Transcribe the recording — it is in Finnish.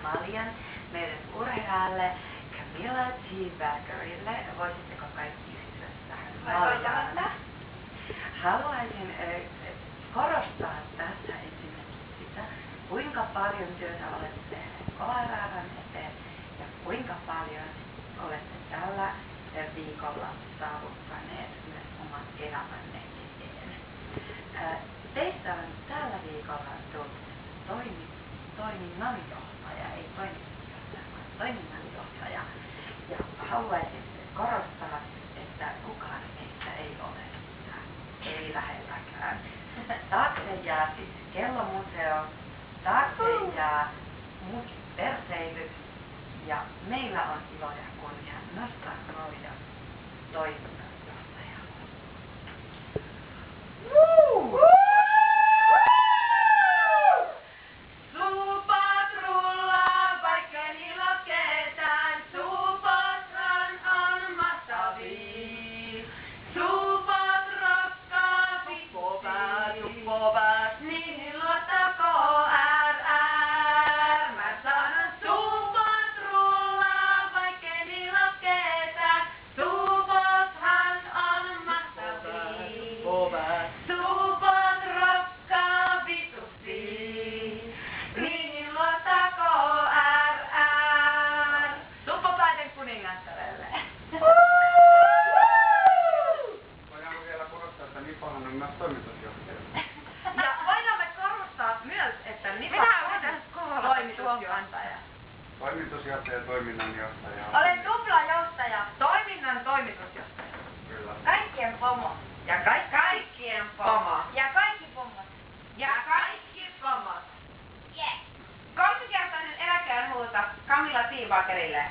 maljan meidän urheajalle Camilla T. Beckerille. Voisitteko kaikki yhtyä tähän maljaan? Haluaisin korostaa tässä esimerkiksi sitä, kuinka paljon työtä olette tehneet ORR:n eteen ja kuinka paljon olette tällä viikolla saavuttaneet myös oman elämänne eteen. Teistä on tällä viikolla tullut toiminnanjohtaja, ei toimitusjohtaja, vaan toiminnanjohtaja. Ja haluaisin korostaa, että kukaan meistä ei ole sitä, ei lähelläkään. Taakse jää siis kellomuseo, taakse jää muut perseilyt ja meillä on ilo ja kunnia nostaa Norja toiminnanjohtajalla. Suupat rullaa, vaikka niillä ketään. Suupotran on mahtavia. Suupot rakkaa, tuppovat, niihin luottako RR. Mä sanon suupot rullaa, vaikka niillä ketään. Suupothan on mahtavia. Suupot rakkaa vitusti. Niihin luottako RR. Suppopäiden kuningattarelle. Voidaanko vielä korostaa, että Nipohan on myös toimitusjohtaja? Ja voidaan me korostaa myös, että Nipa on toimitusjohtaja. Toimitusjohtaja ja toiminnanjohtaja. Olen tuplajohtaja, toiminnan toimitusjohtaja. Kyllä. Kaikkien pomo. Ja kaikkien pomo. Ja kaikki pommat. Ja kaikki pomot. Yeah. 3-kertainen eläkeen huuto Camilla T. Beckerille.